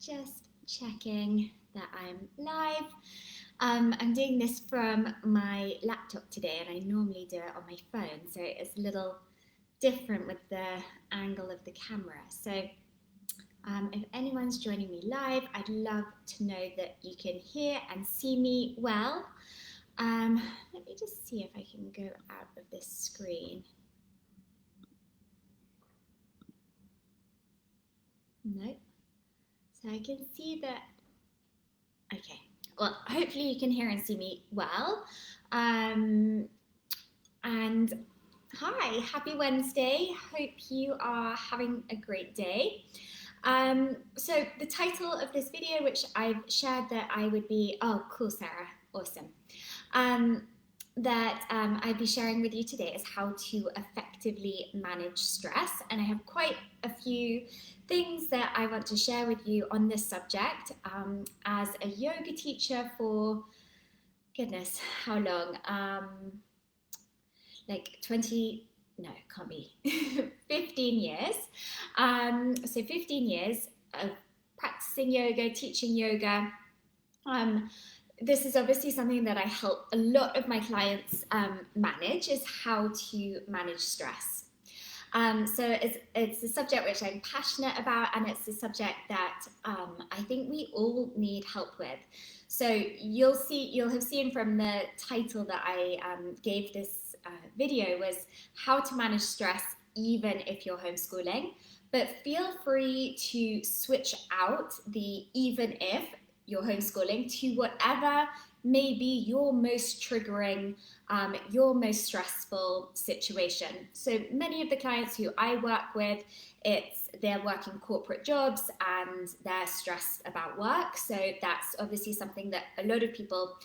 Just checking that I'm live. I'm doing this from my laptop today, and I normally do it on my phone, so it's a little different with the angle of the camera. So if anyone's joining me live, I'd love to know that you can hear and see me well. Let me just see if I can go out of this screen. Nope. So I can see that. Okay, well, hopefully you can hear and see me well. And hi, happy Wednesday. Hope you are having a great day. So the title of this video, which I've shared that I would be, oh, cool, Sarah, awesome. I'd be sharing with you today is how to effectively manage stress. And I have quite a few things that I want to share with you on this subject. As a yoga teacher for, goodness, how long? Like 20, no, it can't be, 15 years. So 15 years of practicing yoga, teaching yoga. This is obviously something that I help a lot of my clients manage, is how to manage stress. So it's a subject which I'm passionate about, and it's a subject that I think we all need help with. So you'll have seen from the title that I gave this video was how to manage stress even if you're homeschooling. But feel free to switch out the even if you're homeschooling to whatever may be your most triggering, your most stressful situation. So many of the clients who I work with, they're working corporate jobs and they're stressed about work. So that's obviously something that a lot of people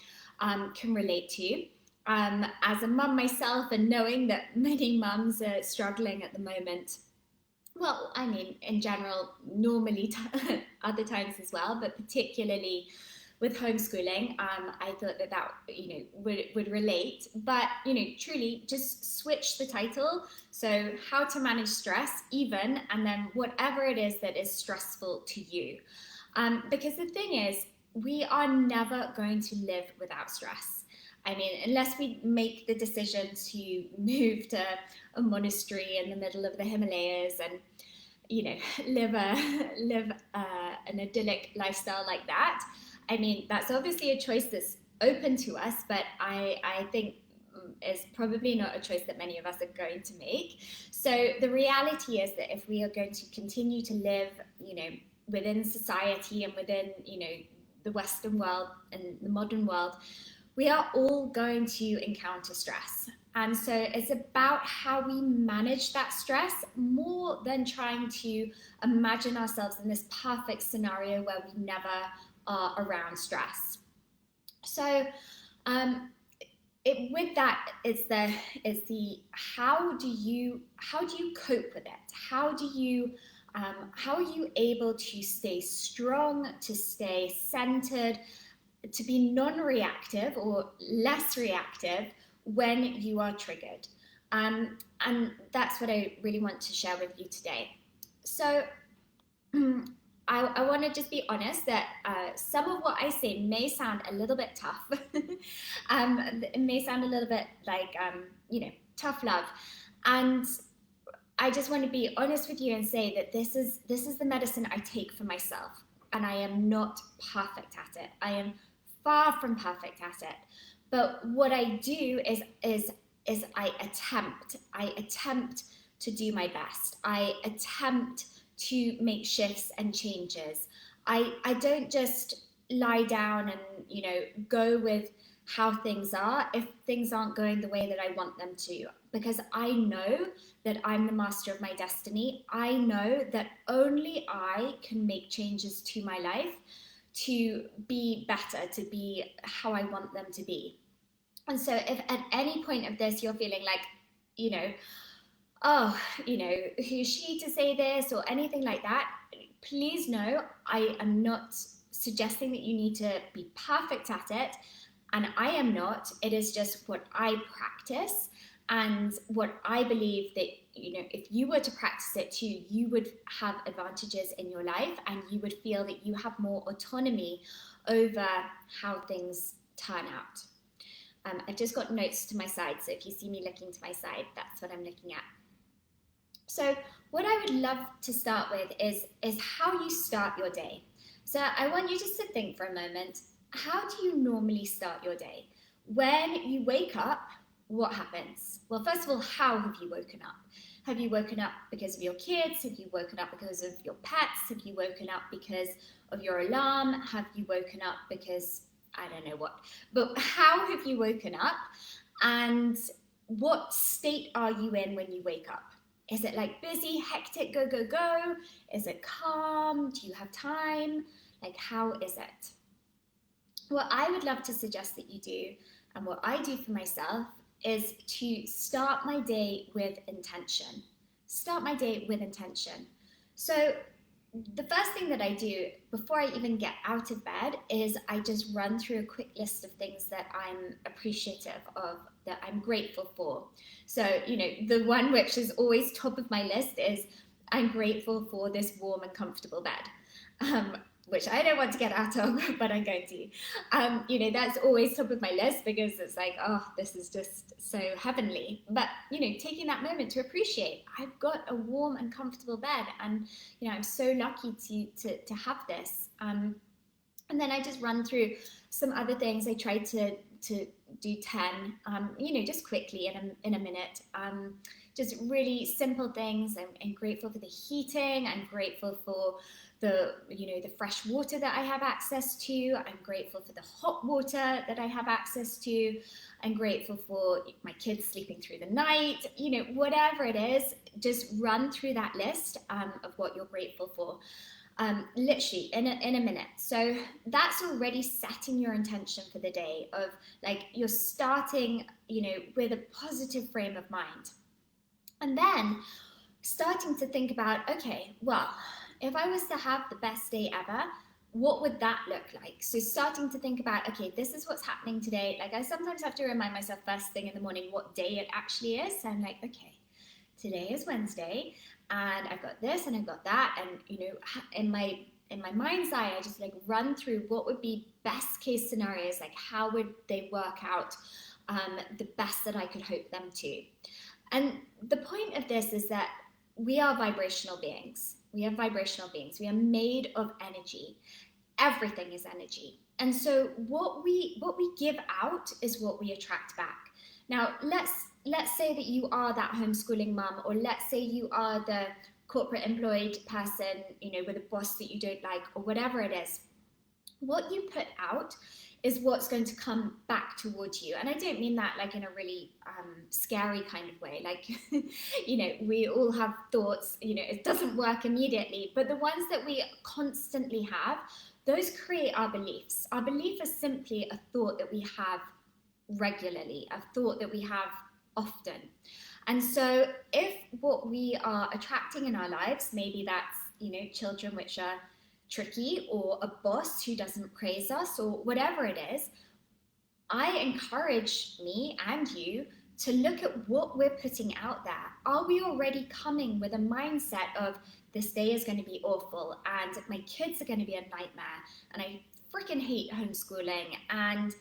can relate to. As a mum myself, and knowing that many mums are struggling at the moment, well, I mean, in general, normally other times as well, but particularly with homeschooling, I thought that would relate. But truly, just switch the title. So, how to manage stress, even, and then whatever it is that is stressful to you. Because the thing is, we are never going to live without stress. I mean, unless we make the decision to move to a monastery in the middle of the Himalayas and, live an idyllic lifestyle like that. I mean, that's obviously a choice that's open to us, but I think is probably not a choice that many of us are going to make. So the reality is that if we are going to continue to live, within society and within, the Western world and the modern world, we are all going to encounter stress. And so it's about how we manage that stress more than trying to imagine ourselves in this perfect scenario where we never are around stress. So with that, it's the how do you cope with it? How are you able to stay strong, to stay centered, to be non-reactive or less reactive when you are triggered? And that's what I really want to share with you today. So I want to just be honest that some of what I say may sound a little bit tough. It may sound a little bit like, tough love. And I just want to be honest with you and say that this is the medicine I take for myself. And I am not perfect at it. I am far from perfect at it. But what I do is I attempt to do my best. I attempt to make shifts and changes. I don't just lie down and go with how things are if things aren't going the way that I want them to, because I know that I'm the master of my destiny. I know that only I can make changes to my life to be better, to be how I want them to be. And so if at any point of this you're feeling like, who's she to say this or anything like that, please know I am not suggesting that you need to be perfect at it. And I am not. It is just what I practice. And what I believe that, if you were to practice it too, you would have advantages in your life, and you would feel that you have more autonomy over how things turn out. I've just got notes to my side, so if you see me looking to my side, that's what I'm looking at. So what I would love to start with is how you start your day. So I want you just to think for a moment, how do you normally start your day? When you wake up, what happens? Well, first of all, how have you woken up? Have you woken up because of your kids? Have you woken up because of your pets? Have you woken up because of your alarm? Have you woken up because I don't know what? But how have you woken up? And what state are you in when you wake up? Is it like busy, hectic, go, go, go? Is it calm? Do you have time? Like, how is it? What I would love to suggest that you do, and what I do for myself, is to start my day with intention. Start my day with intention. So the first thing that I do before I even get out of bed is I just run through a quick list of things that I'm appreciative of, that I'm grateful for. So, the one which is always top of my list is I'm grateful for this warm and comfortable bed. Which I don't want to get out of, but I'm going to. That's always top of my list, because it's like, oh, this is just so heavenly. But, taking that moment to appreciate, I've got a warm and comfortable bed, and, I'm so lucky to have this. And then I just run through some other things. I try to do 10, just quickly in a minute. Just really simple things. I'm grateful for the heating. I'm grateful for the fresh water that I have access to. I'm grateful for the hot water that I have access to. I'm grateful for my kids sleeping through the night. Whatever it is, just run through that list of what you're grateful for. Literally in a minute. So that's already setting your intention for the day, of like, you're starting, with a positive frame of mind. And then starting to think about, okay, well, if I was to have the best day ever, what would that look like? So starting to think about, okay, this is what's happening today. Like, I sometimes have to remind myself first thing in the morning what day it actually is. So I'm like, okay, today is Wednesday, and I've got this and I've got that. And, in my mind's eye, I just like run through what would be best case scenarios, like how would they work out the best that I could hope them to. And the point of this is that we are vibrational beings. We are vibrational beings. We are made of energy. Everything is energy. And so what we give out is what we attract back. Now, let's say that you are that homeschooling mum, or let's say you are the corporate employed person, with a boss that you don't like, or whatever it is. What you put out is what's going to come back towards you. And I don't mean that like in a really scary kind of way. Like, we all have thoughts, it doesn't work immediately, but the ones that we constantly have, those create our beliefs. Our belief is simply a thought that we have regularly, a thought that we have often. And so if what we are attracting in our lives, maybe that's, children which are tricky, or a boss who doesn't praise us, or whatever it is, I encourage me and you to look at what we're putting out there. Are we already coming with a mindset of, this day is going to be awful, and my kids are going to be a nightmare, and I freaking hate homeschooling, and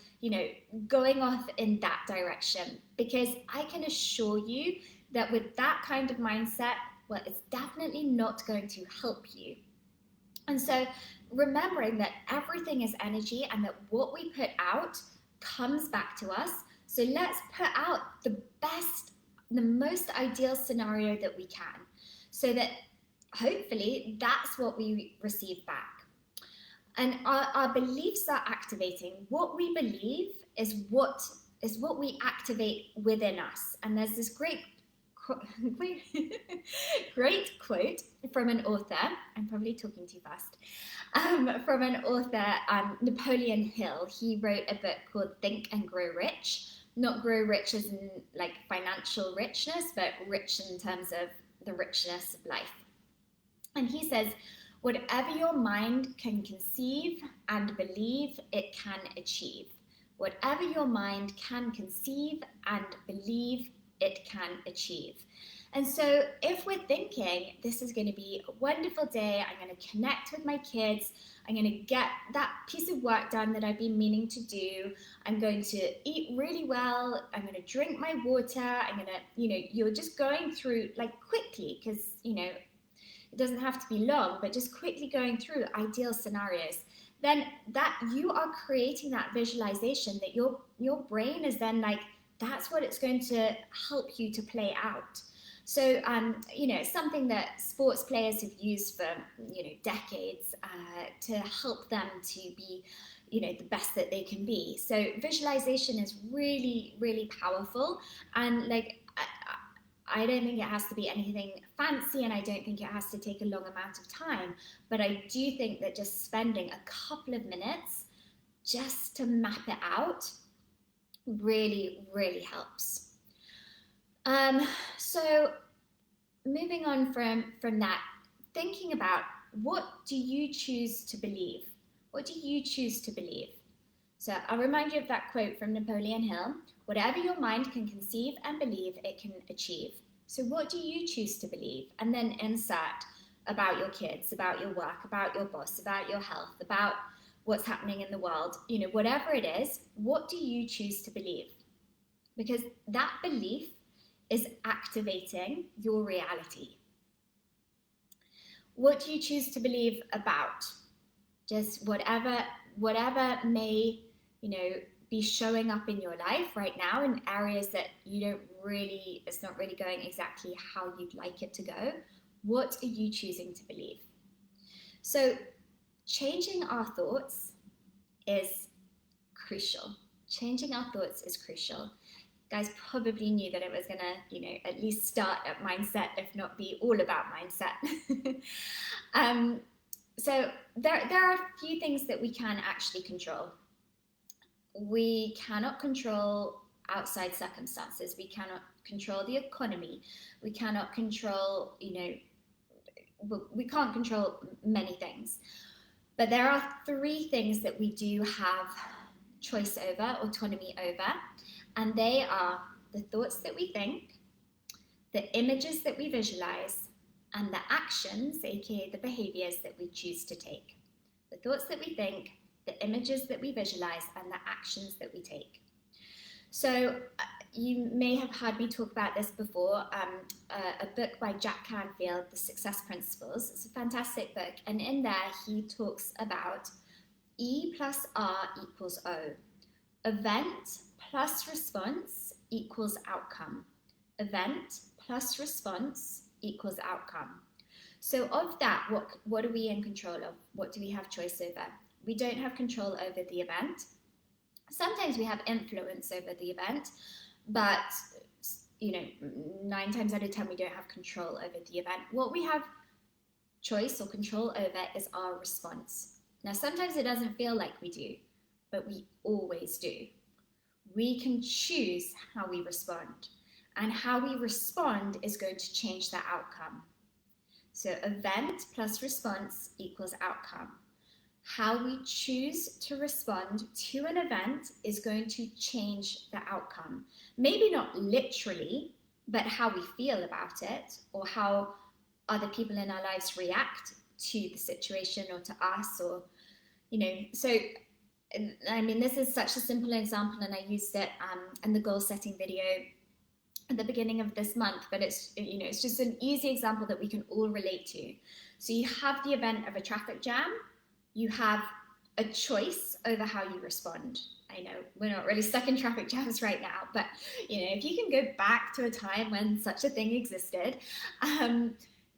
going off in that direction? Because I can assure you that with that kind of mindset, well, it's definitely not going to help you. And so remembering that everything is energy, and that what we put out comes back to us. So let's put out the most ideal scenario that we can, so that hopefully that's what we receive back. And our beliefs are activating. What we believe is what we activate within us. And there's this great quote from an author. I'm probably talking too fast. From an author, Napoleon Hill. He wrote a book called Think and Grow Rich. Not grow rich as in like financial richness, but rich in terms of the richness of life. And he says, whatever your mind can conceive and believe, it can achieve. Whatever your mind can conceive and believe, it can achieve. And so if we're thinking, this is going to be a wonderful day, I'm going to connect with my kids, I'm going to get that piece of work done that I've been meaning to do, I'm going to eat really well, I'm going to drink my water, I'm going to, you're just going through like quickly, because, it doesn't have to be long, but just quickly going through ideal scenarios, then that you are creating that visualization that your brain is then like, that's what it's going to help you to play out. So, it's something that sports players have used for, decades to help them to be, the best that they can be. So visualization is really, really powerful. And like, I don't think it has to be anything fancy, and I don't think it has to take a long amount of time. But I do think that just spending a couple of minutes just to map it out really, really helps. So moving on from that, thinking about, what do you choose to believe? What do you choose to believe? So I'll remind you of that quote from Napoleon Hill: whatever your mind can conceive and believe, it can achieve. So what do you choose to believe? And then insert about your kids, about your work, about your boss, about your health, about what's happening in the world, whatever it is, what do you choose to believe? Because that belief is activating your reality. What do you choose to believe about? Just whatever may, be showing up in your life right now in areas that it's not really going exactly how you'd like it to go. What are you choosing to believe? So changing our thoughts is crucial. Changing our thoughts is crucial. Guys probably knew that it was gonna, at least start at mindset, if not be all about mindset. So there are a few things that we can actually control. We cannot control outside circumstances. We cannot control the economy. We cannot control, we can't control many things. But there are 3 things that we do have choice over, autonomy over, and they are the thoughts that we think, the images that we visualize, and the actions, aka the behaviors that we choose to take. The thoughts that we think, the images that we visualize, and the actions that we take. So you may have heard me talk about this before, a book by Jack Canfield, The Success Principles. It's a fantastic book, and in there he talks about E plus R equals O. Event plus response equals outcome. Event plus response equals outcome. So of that, what are we in control of? What do we have choice over? We don't have control over the event. Sometimes we have influence over the event, but 9 times out of 10 we don't have control over the event. What we have choice or control over is our response. Now sometimes it doesn't feel like we do, but we always do. We can choose how we respond, and how we respond is going to change the outcome. So event plus response equals outcome. How we choose to respond to an event is going to change the outcome. Maybe not literally, but how we feel about it, or how other people in our lives react to the situation or to us, or, so, I mean, this is such a simple example, and I used it in the goal setting video at the beginning of this month, but it's just an easy example that we can all relate to. So you have the event of a traffic jam. You have a choice over how you respond. I know we're not really stuck in traffic jams right now, but if you can go back to a time when such a thing existed,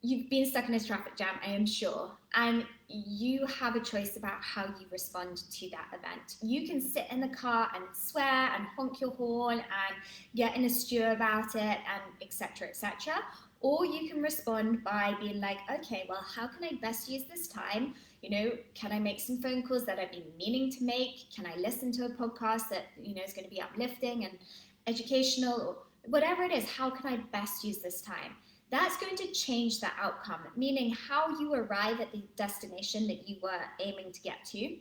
you've been stuck in a traffic jam, I am sure, and you have a choice about how you respond to that event. You can sit in the car and swear and honk your horn and get in a stew about it, and etc., etc. Or you can respond by being like, okay, well, how can I best use this time? Can I make some phone calls that I've been meaning to make? Can I listen to a podcast that, is going to be uplifting and educational, or whatever it is? How can I best use this time? That's going to change the outcome, meaning how you arrive at the destination that you were aiming to get to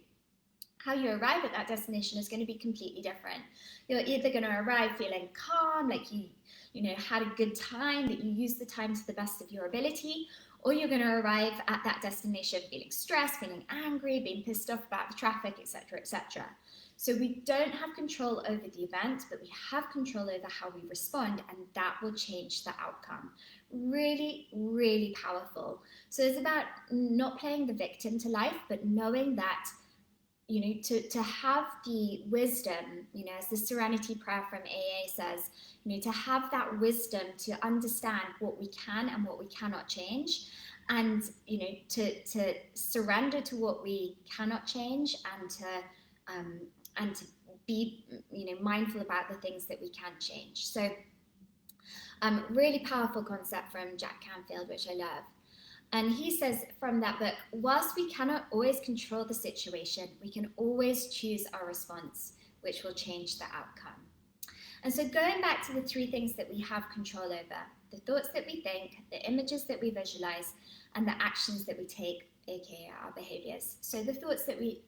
how you arrive at that destination is going to be completely different. You're either going to arrive feeling calm, like you had a good time, that you used the time to the best of your ability, or you're going to arrive at that destination feeling stressed, feeling angry, being pissed off about the traffic, etc., etc. So we don't have control over the event, but we have control over how we respond, and that will change the outcome. Really, really powerful. So it's about not playing the victim to life, but knowing that to have the wisdom, as the Serenity Prayer from AA says, to have that wisdom to understand what we can and what we cannot change, and to surrender to what we cannot change, and to be mindful about the things that we can change. So really powerful concept from Jack Canfield, which I love. And he says from that book, whilst we cannot always control the situation, we can always choose our response, which will change the outcome. And so going back to the three things that we have control over: the thoughts that we think, the images that we visualize, and the actions that we take, aka our behaviors. So the thoughts that we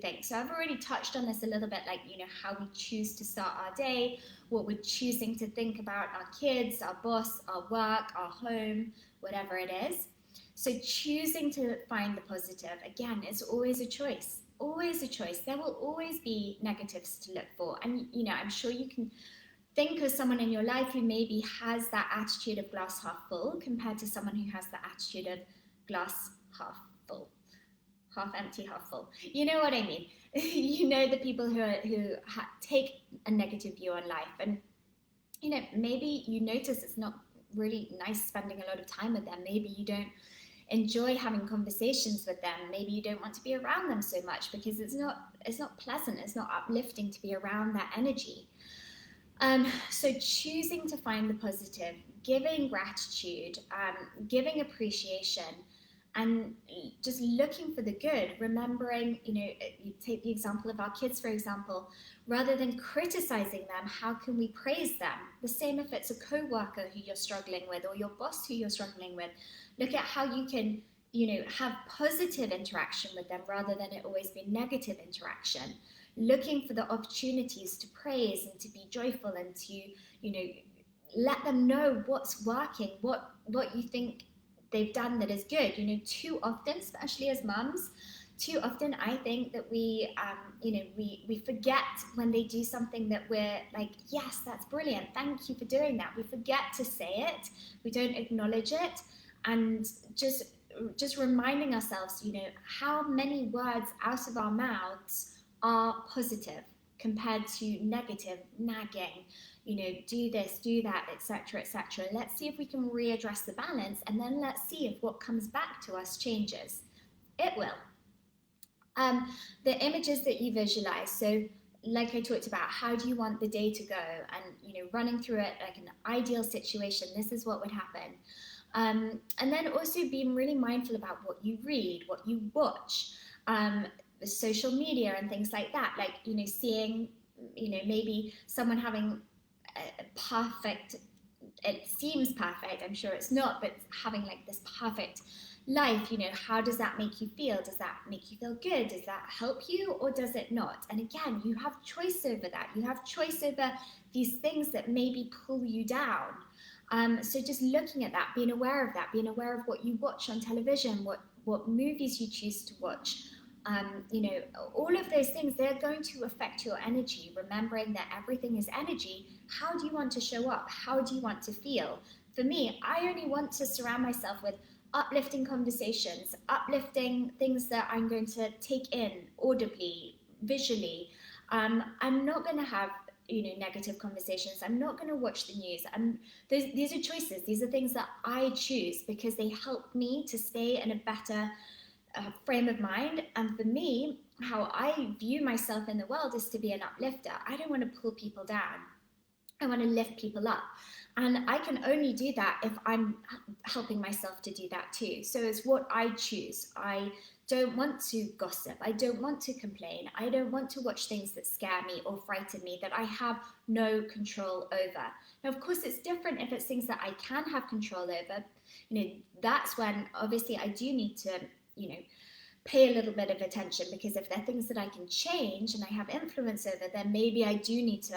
think. So I've already touched on this a little bit, like, how we choose to start our day, what we're choosing to think about our kids, our boss, our work, our home, whatever it is. So choosing to find the positive, again, is always a choice. Always a choice. There will always be negatives to look for. And, I'm sure you can think of someone in your life who maybe has that attitude of glass half full compared to someone who has the attitude of glass half full. Half empty, half full. You know what I mean? The people who take a negative view on life. And, maybe you notice it's not really nice spending a lot of time with them. Maybe you don't enjoy having conversations with them. Maybe you don't want to be around them so much because it's not pleasant, it's not uplifting to be around that energy. So choosing to find the positive, giving gratitude, giving appreciation, and just looking for the good, remembering, you take the example of our kids, for example, rather than criticizing them, how can we praise them? The same if it's a co-worker who you're struggling with, or your boss who you're struggling with. Look at how you can, have positive interaction with them rather than it always be negative interaction. Looking for the opportunities to praise and to be joyful and to, let them know what's working, what you think they've done that is good. Too often, especially as mums, too often I think that we forget when they do something that we're like, yes, that's brilliant, thank you for doing that. We forget to say it, we don't acknowledge it, and just reminding ourselves, how many words out of our mouths are positive compared to negative, nagging, do this, do that, etc., etc. Let's see if we can readdress the balance, and then let's see if what comes back to us changes. It will. The images that you visualize. So like I talked about, how do you want the day to go? And, running through it like an ideal situation, this is what would happen. And then also being really mindful about what you read, what you watch, social media and things like that. Like, seeing, maybe someone having a perfect, it seems perfect, I'm sure it's not, but having like this perfect life, how does that make you feel? Does that make you feel good? Does that help you, or does it not? And again, you have choice over that. You have choice over these things that maybe pull you down. So just looking at that, being aware of that, being aware of what you watch on television, what movies you choose to watch, all of those things, they're going to affect your energy. Remembering that everything is energy. How do you want to show up? How do you want to feel? For me, I only want to surround myself with uplifting conversations, uplifting things that I'm going to take in audibly, visually. I'm not going to have negative conversations. I'm not going to watch the news. These are choices. These are things that I choose because they help me to stay in a better frame of mind. And for me, how I view myself in the world is to be an uplifter. I don't want to pull people down. I want to lift people up. And I can only do that if I'm helping myself to do that too. So it's what I choose. I don't want to gossip. I don't want to complain. I don't want to watch things that scare me or frighten me, that I have no control over. Now, of course, it's different if it's things that I can have control over. That's when obviously I do need to, pay a little bit of attention, because if they're things that I can change and I have influence over, then maybe I do need to,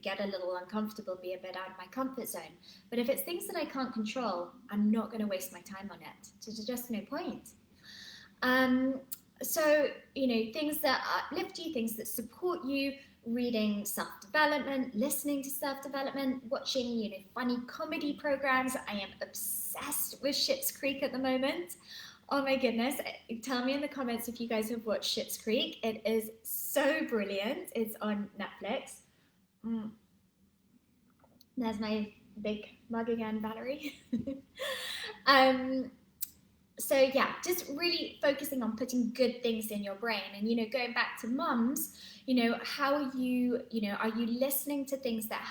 get a little uncomfortable, be a bit out of my comfort zone. But if it's things that I can't control, I'm not going to waste my time on it. So there's just no point. So, things that uplift you, things that support you, reading self-development, listening to self-development, watching, funny comedy programs. I am obsessed with Schitt's Creek at the moment. Oh my goodness. Tell me in the comments if you guys have watched Schitt's Creek. It is so brilliant. It's on Netflix. There's my big mug again, Valerie. So yeah, just really focusing on putting good things in your brain. And, going back to mums, how are you listening to things that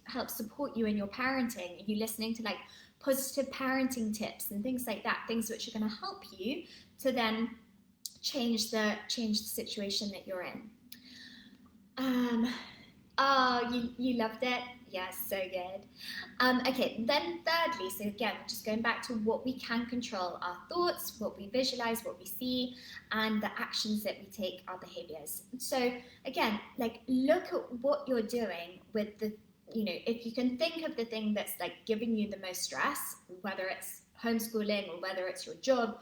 help support you in your parenting? Are you listening to like positive parenting tips and things like that, things which are going to help you to then change the situation that you're in? Oh, you loved it. Yes, so good. Okay, then thirdly, so again, just going back to what we can control, our thoughts, what we visualize, what we see, and the actions that we take, our behaviors. So again, like look at what you're doing with the, if you can think of the thing that's like giving you the most stress, whether it's homeschooling or whether it's your job,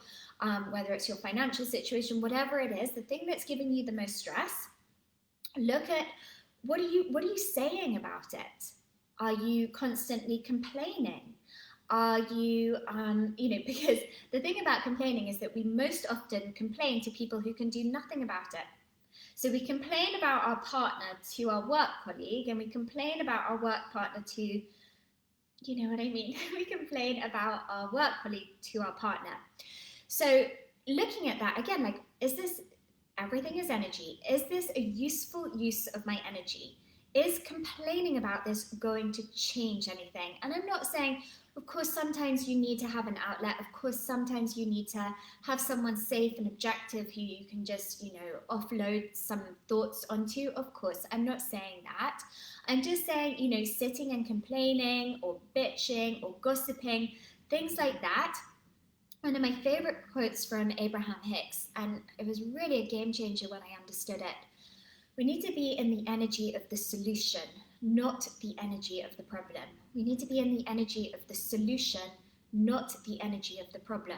whether it's your financial situation, whatever it is, the thing that's giving you the most stress, look at what are you saying about it? Are you constantly complaining? Are you, because the thing about complaining is that we most often complain to people who can do nothing about it. So we complain about our partner to our work colleague, and we complain about our work partner to, you know what I mean? We complain about our work colleague to our partner. So looking at that, again, like, is this, everything is energy. Is this a useful use of my energy? Is complaining about this going to change anything? And I'm not saying, of course, sometimes you need to have an outlet. Of course, sometimes you need to have someone safe and objective who you can just, offload some thoughts onto. Of course, I'm not saying that. I'm just saying, sitting and complaining or bitching or gossiping, things like that. One of my favorite quotes from Abraham Hicks, and it was really a game changer when I understood it. We need to be in the energy of the solution, not the energy of the problem. We need to be in the energy of the solution, not the energy of the problem.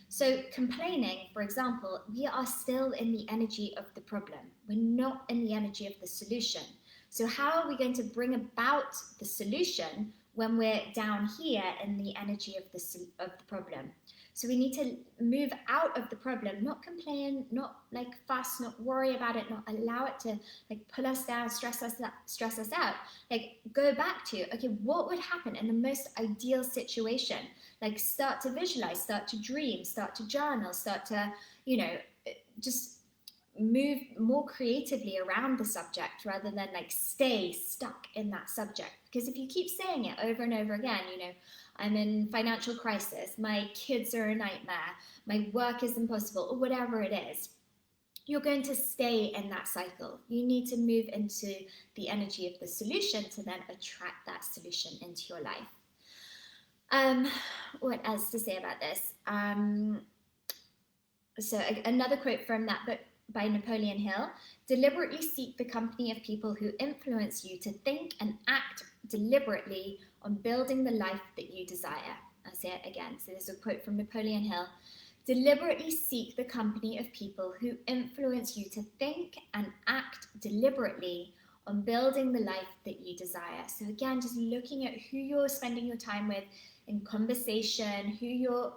So complaining, for example, we are still in the energy of the problem. We're not in the energy of the solution. So how are we going to bring about the solution when we're down here in the energy of the problem? So we need to move out of the problem, not complain, not like fuss, not worry about it, not allow it to like pull us down, stress us out. Like go back to, okay, what would happen in the most ideal situation? Like start to visualize, start to dream, start to journal, start to, just move more creatively around the subject rather than like stay stuck in that subject. Because if you keep saying it over and over again, I'm in financial crisis, my kids are a nightmare, my work is impossible, or whatever it is, you're going to stay in that cycle. You need to move into the energy of the solution to then attract that solution into your life. What else to say about this? So another quote from that book by Napoleon Hill: deliberately seek the company of people who influence you to think and act deliberately on building the life that you desire. I'll say it again. So this is a quote from Napoleon Hill. Deliberately seek the company of people who influence you to think and act deliberately on building the life that you desire. So again, just looking at who you're spending your time with in conversation, who your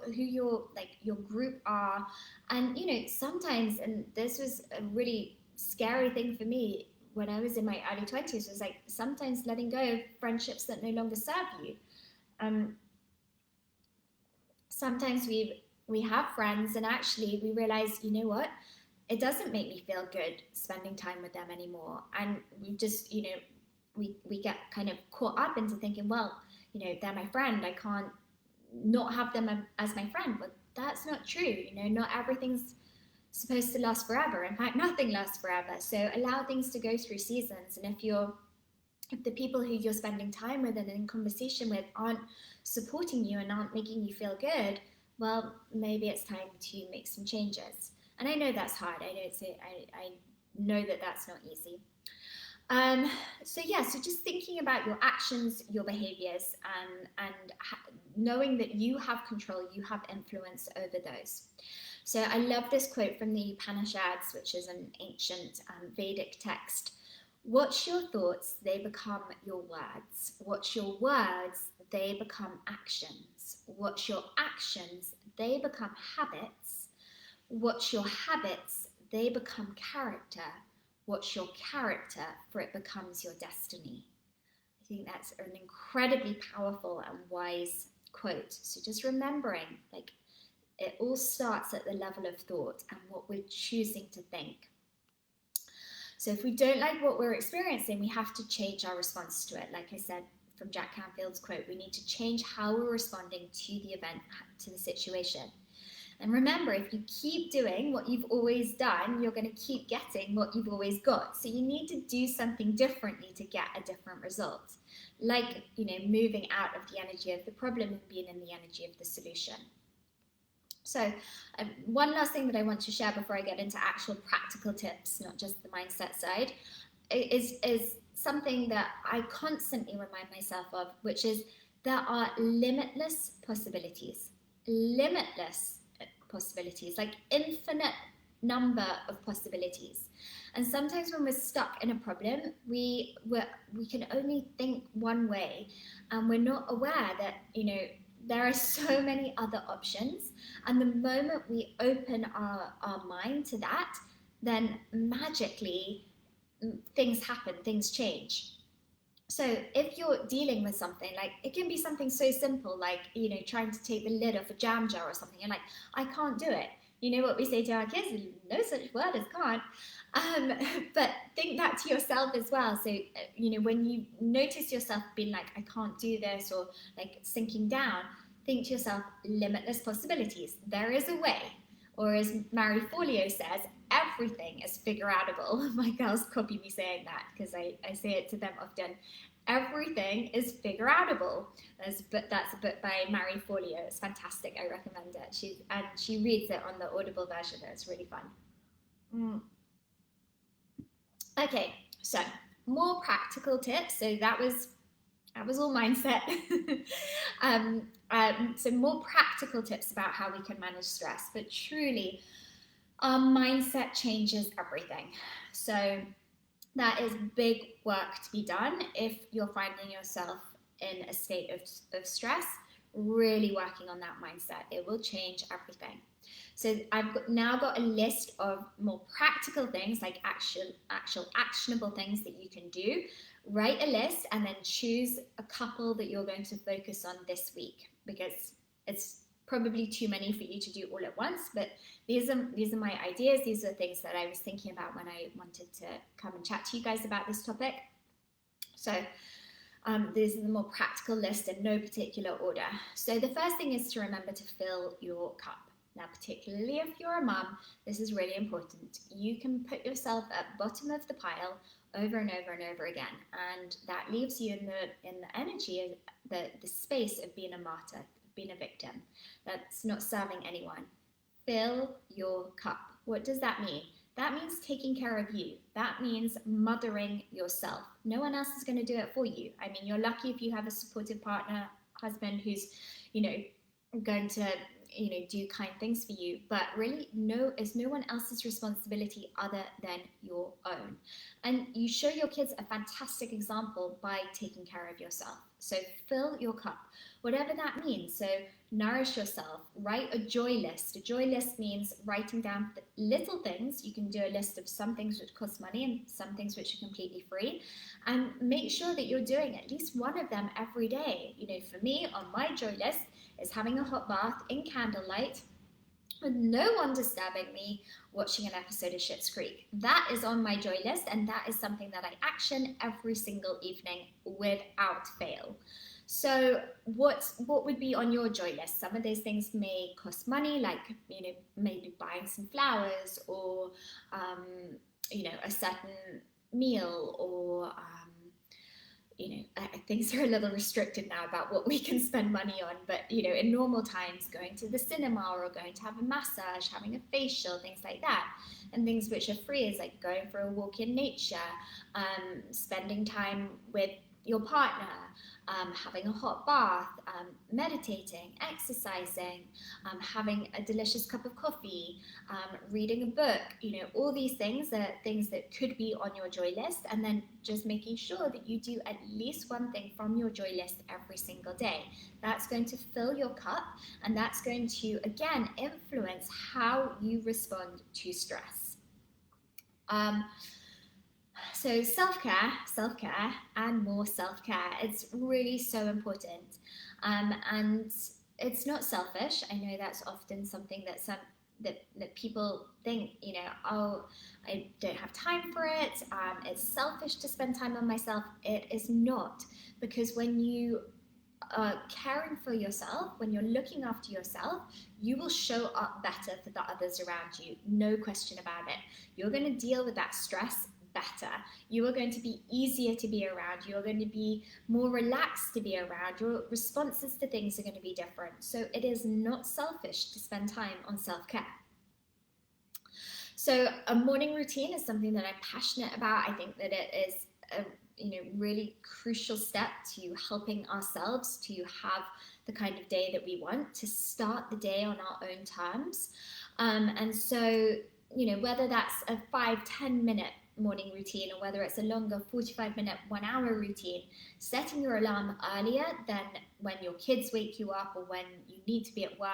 group are. And sometimes, and this was a really scary thing for me when I was in my early 20s, was like sometimes letting go of friendships that no longer serve you. Sometimes we have friends and actually we realize, it doesn't make me feel good spending time with them anymore. And we just, we get kind of caught up into thinking, well, they're my friend, I can't not have them as my friend. But that's not true. Not everything's supposed to last forever. In fact, nothing lasts forever. So allow things to go through seasons. And if the people who you're spending time with and in conversation with aren't supporting you and aren't making you feel good, well, maybe it's time to make some changes. And I know that's hard. I know that that's not easy. So just thinking about your actions, your behaviors, and knowing that you have control, you have influence over those. So I love this quote from the Upanishads, which is an ancient Vedic text. What's your thoughts, they become your words. What's your words, they become actions. What's your actions, they become habits. What's your habits, they become character. What's your character, for it becomes your destiny. I think that's an incredibly powerful and wise quote. So just remembering, like, it all starts at the level of thought and what we're choosing to think. So if we don't like what we're experiencing, we have to change our response to it. Like I said from Jack Canfield's quote, we need to change how we're responding to the event, to the situation. And remember, if you keep doing what you've always done, you're going to keep getting what you've always got. So you need to do something differently to get a different result. Like, moving out of the energy of the problem and being in the energy of the solution. So one last thing that I want to share before I get into actual practical tips, not just the mindset side, is something that I constantly remind myself of, which is there are limitless possibilities. Limitless possibilities, like infinite number of possibilities. And sometimes when we're stuck in a problem, we can only think one way, and we're not aware that there are so many other options. And the moment we open our mind to that, then magically things happen, things change. So if you're dealing with something, like it can be something so simple, like, trying to take the lid off a jam jar or something, and like, I can't do it. You know what we say to our kids? No such word as can't. But think that to yourself as well. So, when you notice yourself being like, I can't do this, or like sinking down, think to yourself, limitless possibilities. There is a way. Or as Marie Forleo says, everything is figure-outable. My girls copy me saying that because I say it to them often. Everything is figure-outable. That's a book by Marie Forleo. It's fantastic. I recommend it. She reads it on the Audible version. It's really fun. Okay, so more practical tips. So that was all mindset. So more practical tips about how we can manage stress. But truly, our mindset changes everything. So that is big work to be done if you're finding yourself in a state of stress. Really working on that mindset. It will change everything. So I've now got a list of more practical things, like actual actionable things that you can do. Write a list and then choose a couple that you're going to focus on this week, because it's probably too many for you to do all at once. But these are my ideas. These are things that I was thinking about when I wanted to come and chat to you guys about this topic. So these are the more practical list in no particular order. So the first thing is to remember to fill your cup. Now, particularly if you're a mum, this is really important. You can put yourself at the bottom of the pile over and over and over again, and that leaves you in the energy, the space of being a martyr, being a victim. That's not serving anyone. Fill your cup. What does that mean? That means taking care of you. That means mothering yourself. No one else is going to do it for you. I mean, you're lucky if you have a supportive partner, husband, who's, going to do kind things for you, but really it's no one else's responsibility other than your own. And you show your kids a fantastic example by taking care of yourself. So fill your cup, whatever that means. So nourish yourself, write a joy list. A joy list means writing down little things. You can do a list of some things which cost money and some things which are completely free, and make sure that you're doing at least one of them every day. For me, on my joy list is having a hot bath in candlelight with no one disturbing me, watching an episode of Schitt's Creek. That is on my joy list, and that is something that I action every single evening without fail. So what would be on your joy list? Some of those things may cost money, like maybe buying some flowers, or a certain meal, or things are a little restricted now about what we can spend money on, but in normal times, going to the cinema or going to have a massage, having a facial, things like that, and things which are free is like going for a walk in nature, spending time with your partner, having a hot bath, meditating, exercising, having a delicious cup of coffee, reading a book. All these things are things that could be on your joy list, and then just making sure that you do at least one thing from your joy list every single day. That's going to fill your cup, and that's going to, again, influence how you respond to stress. So self-care, and more self-care. It's really so important. And it's not selfish. I know that's often something that people think, oh, I don't have time for it. It's selfish to spend time on myself. It is not, because when you are caring for yourself, when you're looking after yourself, you will show up better for the others around you. No question about it. You're going to deal with that stress better. You are going to be easier to be around. You're going to be more relaxed to be around. Your responses to things are going to be different. So it is not selfish to spend time on self-care. So a morning routine is something that I'm passionate about. I think that it is a really crucial step to helping ourselves to have the kind of day that we want, to start the day on our own terms. And so, whether that's a 5-10 minute morning routine, or whether it's a longer 45-minute 1 hour routine, setting your alarm earlier than when your kids wake you up or when you need to be at work,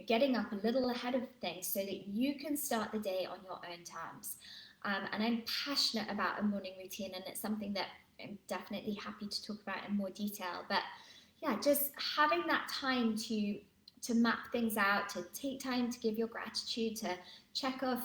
getting up a little ahead of things so that you can start the day on your own terms. And I'm passionate about a morning routine, and it's something that I'm definitely happy to talk about in more detail. But yeah, just having that time to map things out, to take time to give your gratitude, to check off,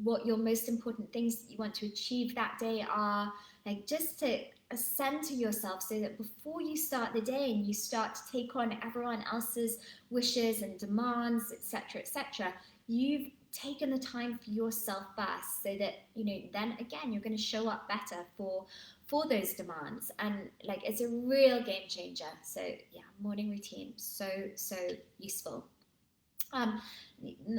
what your most important things that you want to achieve that day are, like just to center yourself so that before you start the day and you start to take on everyone else's wishes and demands, etc., you've taken the time for yourself first, so that then again you're going to show up better for those demands, and like it's a real game changer. So yeah, morning routine, so useful.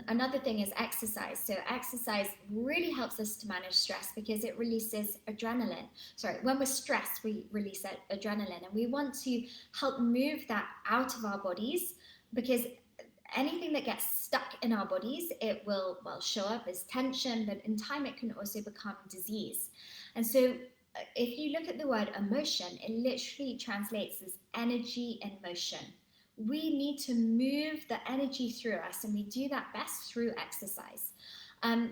Another thing is exercise. So exercise really helps us to manage stress because it releases adrenaline. When we're stressed, we release adrenaline, and we want to help move that out of our bodies, because anything that gets stuck in our bodies, it will show up as tension, but in time it can also become disease. And so if you look at the word emotion, it literally translates as energy in motion. We need to move the energy through us, and we do that best through exercise.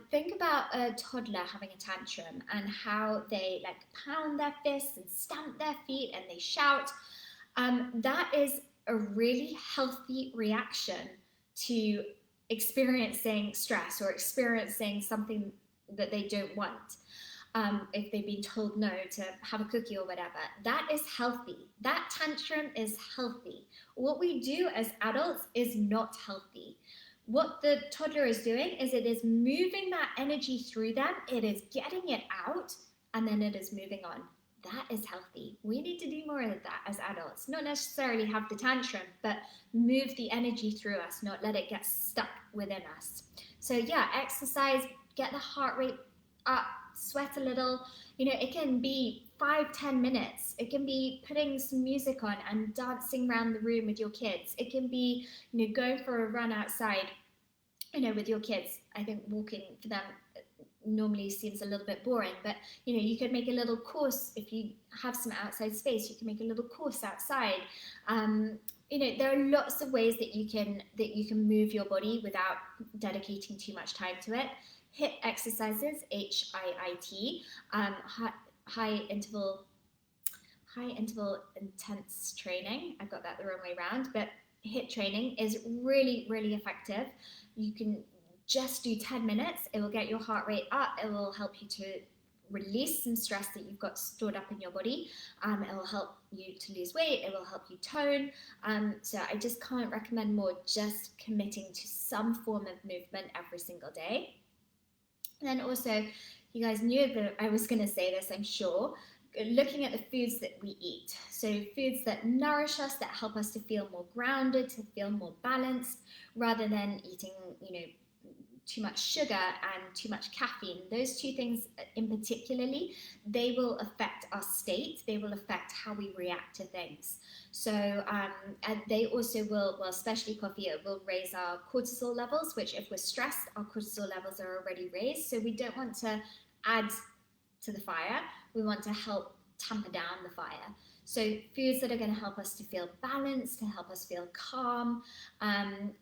Think about a toddler having a tantrum and how they pound their fists and stamp their feet and they shout. That is a really healthy reaction to experiencing stress or experiencing something that they don't want. If they've been told no to have a cookie or whatever, that is healthy. That tantrum is healthy. What we do as adults is not healthy. What the toddler is doing is it is moving that energy through them, it is getting it out, and then it is moving on. That is healthy. We need to do more of that as adults. Not necessarily have the tantrum, but move the energy through us, not let it get stuck within us. So yeah, exercise, get the heart rate up, sweat a little. It can be 5-10 minutes. It can be putting some music on and dancing around the room with your kids. It can be, going for a run outside, with your kids. I think walking for them normally seems a little bit boring, but you could make a little course. If you have some outside space, you can make a little course outside. There are lots of ways that you can move your body without dedicating too much time to it. HIIT exercises, HIIT, high interval intense training. I've got that the wrong way around, but HIIT training is really, really effective. You can just do 10 minutes. It will get your heart rate up. It will help you to release some stress that you've got stored up in your body. It will help you to lose weight. It will help you tone. So I just can't recommend more just committing to some form of movement every single day. And then also, you guys knew that I was going to say this, I'm sure, looking at the foods that we eat. So foods that nourish us, that help us to feel more grounded, to feel more balanced, rather than eating, too much sugar and too much caffeine. Those two things in particularly, they will affect our state. They will affect how we react to things. So and they also will, well, especially coffee, it will raise our cortisol levels, which if we're stressed, our cortisol levels are already raised. So we don't want to add to the fire. We want to help tamper down the fire. So foods that are going to help us to feel balanced, to help us feel calm, and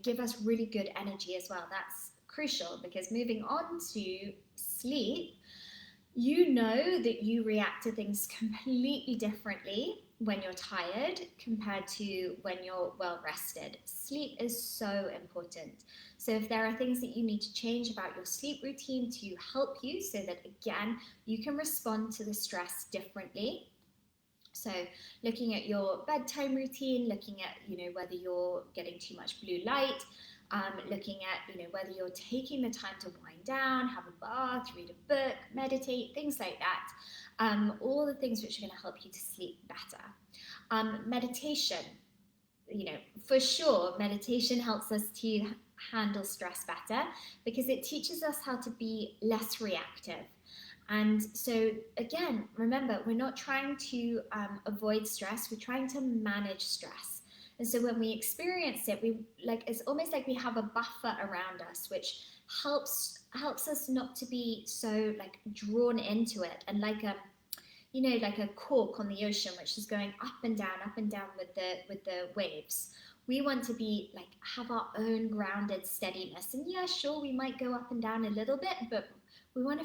give us really good energy as well. That's crucial, because moving on to sleep, you know that you react to things completely differently when you're tired compared to when you're well rested. Sleep is so important. So if there are things that you need to change about your sleep routine to help you so that, again, you can respond to the stress differently. So looking at your bedtime routine, looking at, whether you're getting too much blue light, looking at, whether you're taking the time to wind down, have a bath, read a book, meditate, things like that. All the things which are going to help you to sleep better. Meditation, for sure, meditation helps us to handle stress better because it teaches us how to be less reactive. And so, again, remember, we're not trying to avoid stress, we're trying to manage stress. And so when we experience it, it's almost like we have a buffer around us, which helps us not to be so drawn into it, and like a cork on the ocean, which is going up and down with the waves. We want to be have our own grounded steadiness. And yeah, sure, we might go up and down a little bit, but we want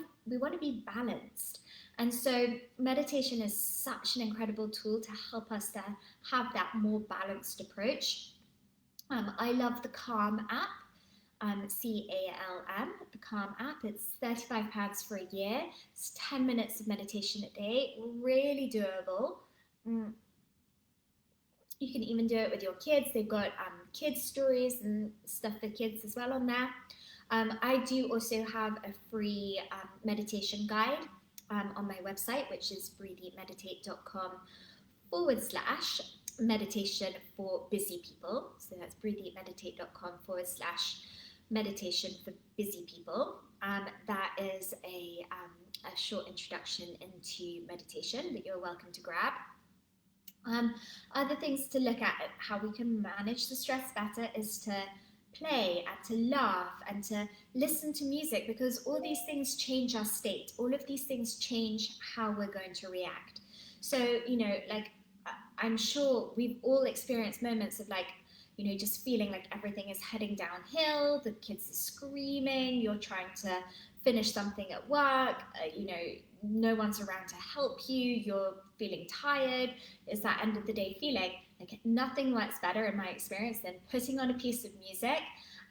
to be balanced. And so meditation is such an incredible tool to help us to have that more balanced approach. I love the Calm app, CALM, the Calm app. It's £35 for a year. It's 10 minutes of meditation a day, really doable. You can even do it with your kids. They've got kids stories and stuff for kids as well on there. I do also have a free meditation guide on my website, which is breatheeatmeditate.com/meditation for busy people. So that's breatheeatmeditate.com/meditation for busy people. That is a short introduction into meditation that you're welcome to grab. Other things to look at how we can manage the stress better is to play and to laugh and to listen to music, because all these things change our state. All of these things change how we're going to react. So, I'm sure we've all experienced moments of just feeling like everything is heading downhill, the kids are screaming, you're trying to finish something at work, no one's around to help you, you're feeling tired. It's that end of the day feeling. Nothing works better in my experience than putting on a piece of music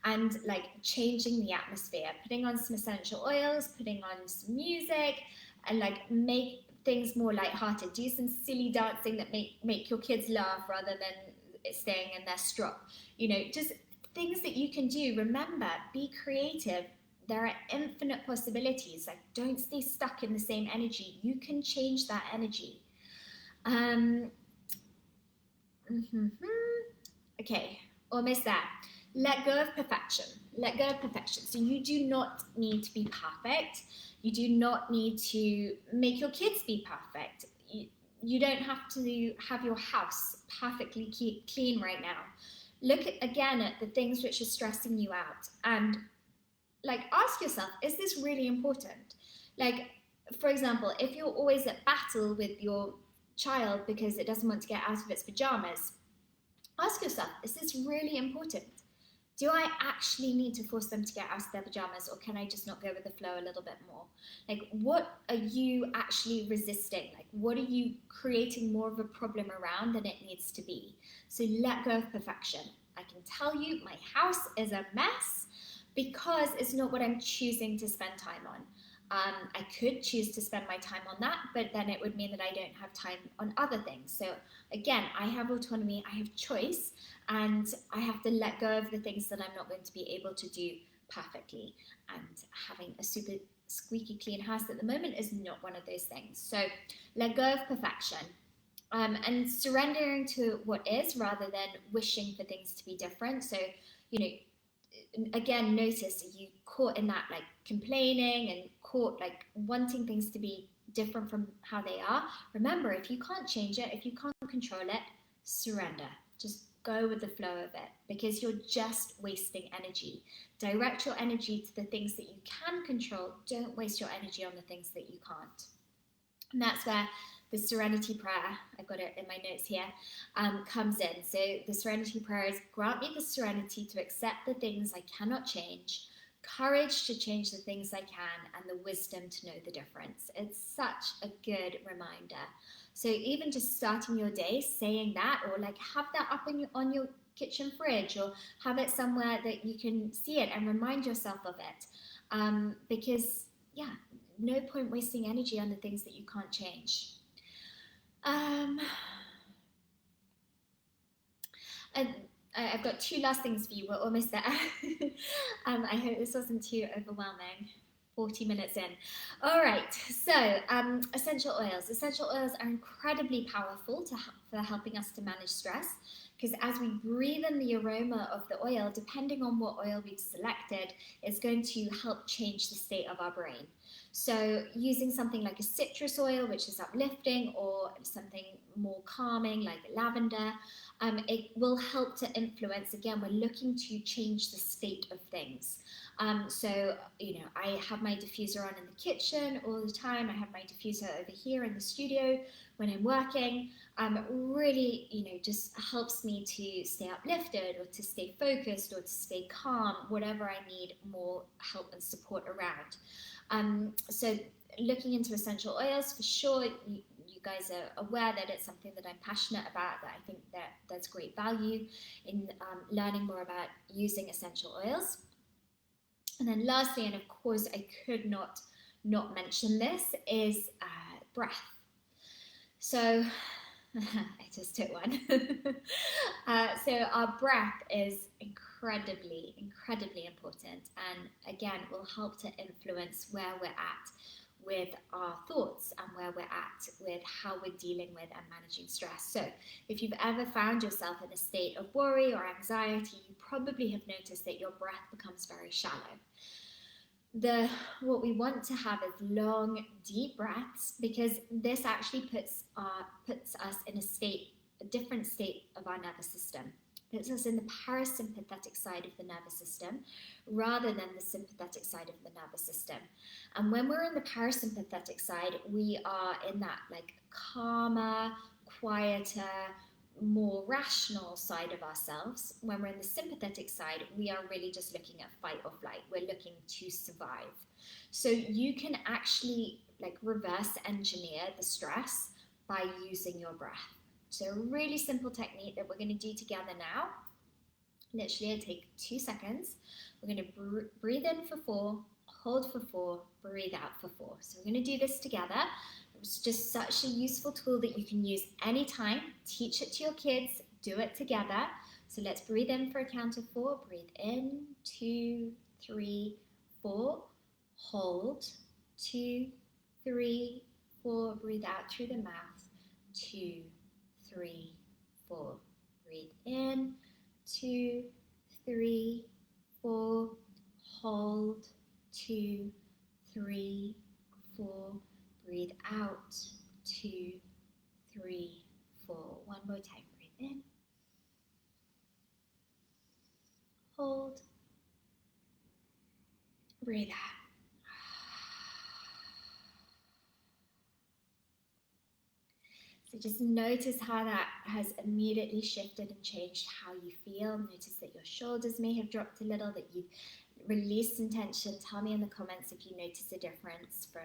and changing the atmosphere, putting on some essential oils, putting on some music, and make things more lighthearted. Do some silly dancing that make your kids laugh rather than staying in their strop. Just things that you can do. Remember, be creative. There are infinite possibilities. Don't stay stuck in the same energy. You can change that energy. Okay, almost there. Let go of perfection. Let go of perfection. So you do not need to be perfect. You do not need to make your kids be perfect. You don't have to have your house perfectly clean right now. Look again at the things which are stressing you out and ask yourself, is this really important? For example, if you're always at battle with your child because it doesn't want to get out of its pajamas, ask yourself, is this really important? Do I actually need to force them to get out of their pajamas, or can I just not go with the flow a little bit more? What are you actually resisting? What are you creating more of a problem around than it needs to be? So let go of perfection. I can tell you my house is a mess because it's not what I'm choosing to spend time on. I could choose to spend my time on that, but then it would mean that I don't have time on other things. So again, I have autonomy, I have choice, and I have to let go of the things that I'm not going to be able to do perfectly. And having a super squeaky clean house at the moment is not one of those things. So let go of perfection. And surrendering to what is rather than wishing for things to be different. So, again, notice you caught in that like complaining and caught like wanting things to be different from how they are. Remember, if you can't change it, if you can't control it, surrender. Just go with the flow of it, because you're just wasting energy. Direct your energy to the things that you can control. Don't waste your energy on the things that you can't. And that's where the serenity prayer, I've got it in my notes here, comes in. So the serenity prayer is, grant me the serenity to accept the things I cannot change, courage to change the things I can, and the wisdom to know the difference. It's such a good reminder. So even just starting your day saying that, or like have that up on your kitchen fridge, or have it somewhere that you can see it and remind yourself of it. Because, yeah, no point wasting energy on the things that you can't change. And I've got two last things for you. We're almost there. I hope this wasn't too overwhelming. 40 minutes in. All right, so essential oils. Essential oils are incredibly powerful for helping us to manage stress, because as we breathe in the aroma of the oil, depending on what oil we've selected, it's going to help change the state of our brain. So using something like a citrus oil, which is uplifting, or something more calming like lavender, it will help to influence. Again, we're looking to change the state of things. So, I have my diffuser on in the kitchen all the time. I have my diffuser over here in the studio when I'm working. Really, just helps me to stay uplifted, or to stay focused, or to stay calm, whatever I need more help and support around. So looking into essential oils, for sure, you guys are aware that it's something that I'm passionate about, that I think that there's great value in learning more about using essential oils. And then lastly, and of course I could not mention this, is breath. So I just took one. So our breath is incredibly important, and again will help to influence where we're at with our thoughts, and where we're at with how we're dealing with and managing stress. So if you've ever found yourself in a state of worry or anxiety, you probably have noticed that your breath becomes very shallow. What we want to have is long, deep breaths, because this actually puts us in a different state of our nervous system. Puts us in the parasympathetic side of the nervous system rather than the sympathetic side of the nervous system. And when we're in the parasympathetic side, we are in that like calmer, quieter, more rational side of ourselves. When we're in the sympathetic side, we are really just looking at fight or flight. We're looking to survive. So you can actually like reverse engineer the stress by using your breath. So a really simple technique that we're going to do together now. Literally, it'll take 2 seconds. We're going to breathe in for 4, hold for 4, breathe out for 4. So we're going to do this together. It's just such a useful tool that you can use anytime. Teach it to your kids. Do it together. So let's breathe in for a count of 4. Breathe in, 2, 3, 4. Hold, 2, 3, 4. Breathe out through the mouth, 2, 3, 4. Breathe in, 2, 3, 4. Hold, 2, 3, 4. Breathe out, 2, 3, 4. One more time. Breathe in, hold, breathe out. So just notice how that has immediately shifted and changed how you feel. Notice that your shoulders may have dropped a little, that you've released some tension. Tell me in the comments if you notice a difference from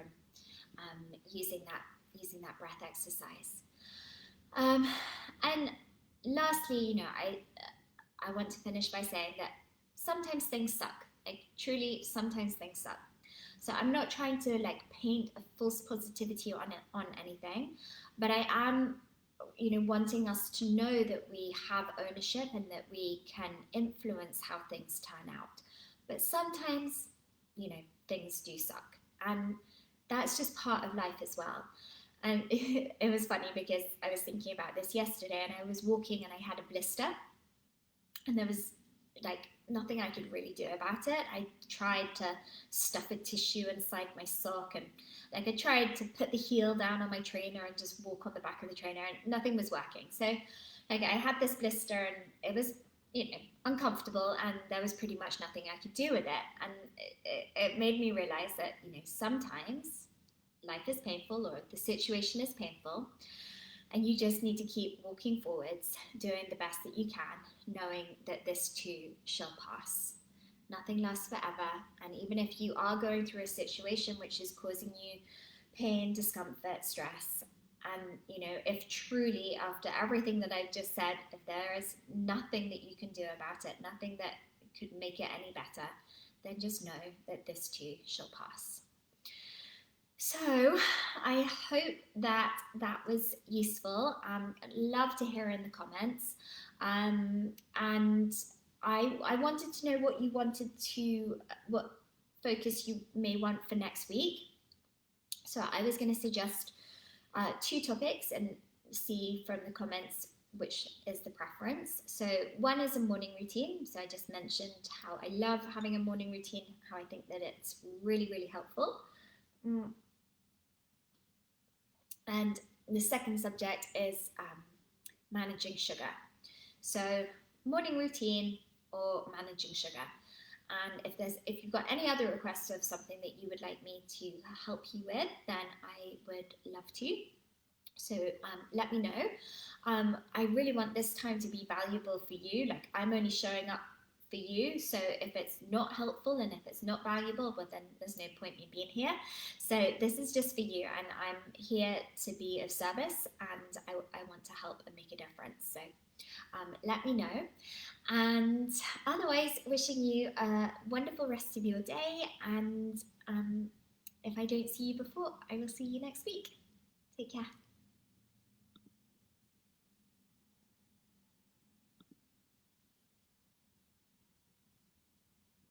using that breath exercise. And lastly, I want to finish by saying that sometimes things suck. Like truly, sometimes things suck. So I'm not trying to like paint a false positivity on anything, but I am, wanting us to know that we have ownership and that we can influence how things turn out. But sometimes, things do suck. and that's just part of life as well. And it was funny because I was thinking about this yesterday, and I was walking and I had a blister, and there was like nothing I could really do about it. I tried to stuff a tissue inside my sock, and like I tried to put the heel down on my trainer and just walk on the back of the trainer, and nothing was working. So like I had this blister, and it was, you know, uncomfortable, and there was pretty much nothing I could do with it. And it made me realize that, you know, sometimes life is painful or the situation is painful, and you just need to keep walking forwards, doing the best that you can, knowing that this too shall pass. Nothing lasts forever. And even if you are going through a situation which is causing you pain, discomfort, stress, and, you know, if truly after everything that I've just said, if there is nothing that you can do about it, nothing that could make it any better, then just know that this too shall pass. So I hope that that was useful. I'd love to hear in the comments. And I wanted to know what you wanted to, what focus you may want for next week. So I was going to suggest 2 topics and see from the comments which is the preference. So one is a morning routine. So I just mentioned how I love having a morning routine, how I think that it's really, really helpful. And the second subject is managing sugar. So morning routine or managing sugar. And if you've got any other requests of something that you would like me to help you with, then I would love to. So let me know. I really want this time to be valuable for you. Like, I'm only showing up for you. So if it's not helpful and if it's not valuable, well, then there's no point in me being here. So this is just for you, and I'm here to be of service, and I want to help and make a difference. So let me know. And otherwise, wishing you a wonderful rest of your day. And if I don't see you before, I will see you next week. Take care.